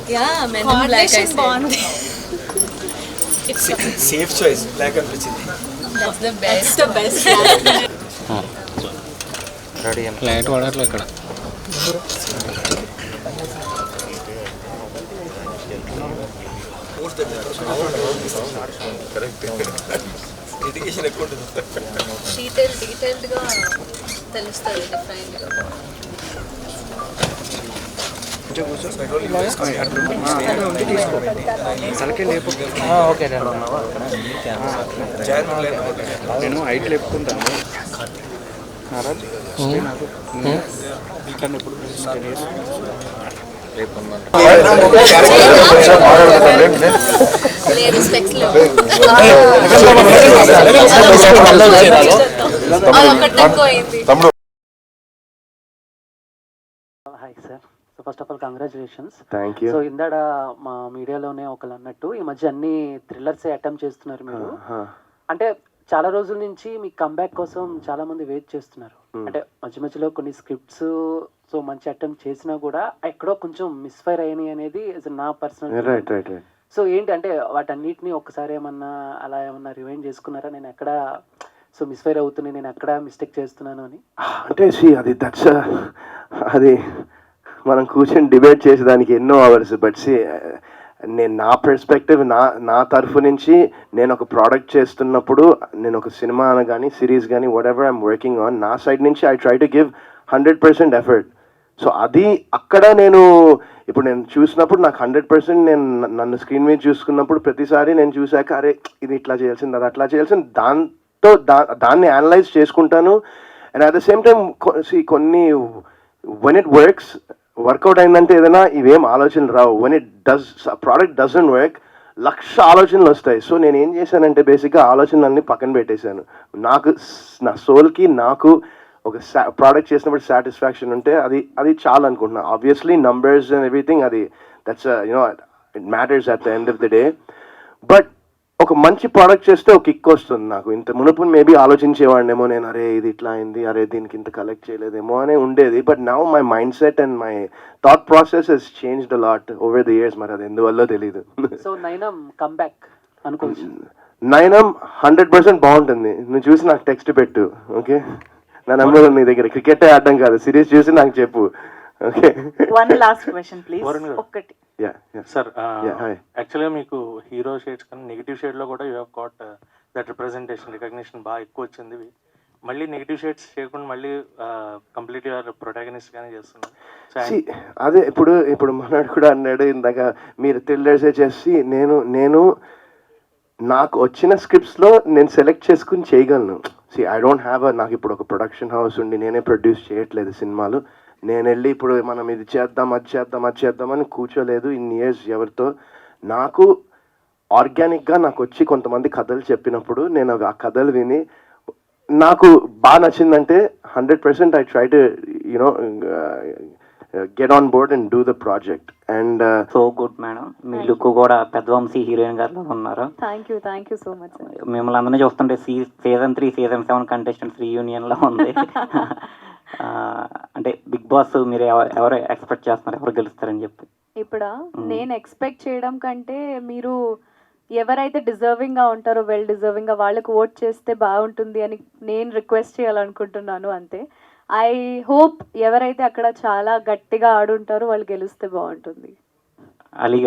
Yeah, men in black. I said. It's safe choice. Black and which That's the best. That's the best. Ready light వాడట్లే ఇక్కడ. Education ఎక్కువ ఉంటుంది. డీటెయిల్డ్గా తెలుస్తుంది డిఫరెంట్గా. ఓకే నేను హైట్ లేపుకుంటాను. లేదు స్పెక్స్ లో ఒకటి తక్కువ అయింది. Hi sir, so first of all congratulations. Thank you. So ఇందాడ మా మీడియాలోనే ఒకళ్ళు అన్నట్టు ఈ మధ్య అన్ని థ్రిల్లర్సే అటెంప్ట్ చేస్తున్నారు మీరు. అంటే చాలా రోజుల నుంచి మీ కంబ్యాక్ కోసం చాలా మంది వెయిట్ చేస్తున్నారు. అంటే మధ్య మధ్యలో కొన్ని స్క్రిప్ట్స్ సో మంచి అటెంప్ట్ చేసినా కూడా ఎక్కడో కొంచెం మిస్ఫైర్ అయినాయి అనేది నా పర్సనల్. సో ఏంటి అంటే వాటన్నిటిని ఒక్కసారి ఏమన్నా అలా ఏమన్నా రివైండ్ చేసుకున్నారా? నేను ఎక్కడ సో మిస్ఫైర్ అవుతున్నాయి, నేను ఎక్కడ మిస్టేక్ చేస్తున్నాను అని. అంటే అది మనం కూర్చొని డిబేట్ చేసేదానికి ఎన్నో అవర్స్. బట్ నేను నా పర్స్పెక్టివ్ నా తరఫు నుంచి నేను ఒక ప్రోడక్ట్ చేస్తున్నప్పుడు, నేను ఒక సినిమా కానీ సిరీస్ కానీ what ever I'm working on, నా సైడ్ నుంచి I try to give 100% effort. So అది అక్కడ నేను ఇప్పుడు నేను చూసినప్పుడు నాకు 100% నేను నన్ను స్క్రీన్ మీద చూసుకున్నప్పుడు ప్రతిసారి నేను చూశాక అరే ఇది ఇట్లా చేయాల్సింది, అది అట్లా చేయాల్సింది, దాన్ని అనలైజ్ చేసుకుంటాను. And at the same time కొన్ని when it works, వర్కౌట్ అయిందంటే ఏదైనా ఇవేం ఆలోచనలు రావు. when it does, product doesn't work, 1,00,000 ఆలోచనలు వస్తాయి. సో నేను ఏం చేశానంటే బేసిక్గా ఆలోచనలన్నీ పక్కన పెట్టేశాను. నాకు నా సోల్కి నాకు ఒక ప్రోడక్ట్ చేసినప్పుడు సాటిస్ఫాక్షన్ ఉంటే అది చాలా అనుకుంటున్నాను. ఆబ్వియస్లీ నంబర్స్ అండ్ ఎవ్రీథింగ్ అది that's it matters at the end of the day. But ఒక మంచి ప్రోడక్ట్ చేస్తే ఒక కిక్ వస్తుంది నాకు. ఇంత మునుపు మేబీ ఆలోచించేవాడినేమో నేను, అరే ఇది ఇట్లా అయింది, అరే దీనికి ఇంత కలెక్ట్ చేయలేదేమో అనే ఉండేది. But now my mind set and my thought process has changed a lot over the years. మరి అది ఎందువల్ల తెలీదు. సో నైనం కంబ్యాక్ అనుకోవచ్చు. నైనం 100% బాగుంటుంది. నువ్వు చూసి నాకు టెక్స్ట్ పెట్టు, ఓకే? నా నెంబర్ నీ దగ్గర. క్రికెట్ ఆడడం కాదు, సిరీస్ చూసి నాకు చెప్పు, okay? One last question please. ఒక్కటి సార్, యాక్చువల్గా మీకు హీరో షేడ్స్ కానీ నెగిటివ్ షేడ్లో కూడా you have got that representation recognition బాగా ఎక్కువ వచ్చింది. మళ్ళీ నెగిటివ్ షేడ్స్ చేయకుండా మళ్ళీ కంప్లీట్గా ప్రొటాగనిస్ట్ గానే చేస్తున్నారు. అదే ఇప్పుడు మనోడు కూడా అన్నాడు ఇందాక, మీరు థ్రిల్లర్సే చేసి నేను నాకు వచ్చిన స్క్రిప్ట్స్లో నేను సెలెక్ట్ చేసుకుని చేయగలను. ఐ డోంట్ హ్యావ్ నాకు ఇప్పుడు ఒక ప్రొడక్షన్ హౌస్ ఉండి నేనే ప్రొడ్యూస్ చేయట్లేదు సినిమాలు. నేను వెళ్ళి ఇప్పుడు మనం ఇది చేద్దాం అది చేద్దామని కూర్చోలేదు ఇన్ని ఇయర్స్ ఎవరితో. నాకు ఆర్గానిక్గా నాకు వచ్చి కొంతమంది కథలు చెప్పినప్పుడు నేను ఆ కథలు విని నాకు బాగా నచ్చిందంటే 100% I try to get on board and do the project. And so good madam, me look కూడా పెద్దవంశీ హీరోయిన్ గారిలో ఉన్నారు. Thank you so much. మిమ్మల్ని అందరినీ చూస్తుంటే సీజన్ 3 సీజన్ 7 కంటెస్టెంట్స్ రీయూనియన్లో ఉంది. అంటే బిగ్ బాస్ మీరు ఎవరు ఎక్స్పెక్ట్ చేస్తున్నారు, ఎవరు గెలుస్తారని చెప్పి? ఇప్పుడు నేను ఎక్స్పెక్ట్ చేయడం కంటే మీరు ఎవరైతే డిజర్వింగ్గా ఉంటారో వెల్ డిజర్వింగ్గా వాళ్ళకు ఓట్ చేస్తే బాగుంటుంది అని నేను రిక్వెస్ట్ చేయాలనుకుంటున్నాను అంతే. ఐ హోప్ ఎవరైతే అక్కడ చాలా గట్టిగా ఆడుంటారో వాళ్ళు గెలిస్తే బాగుంటుంది. అలీ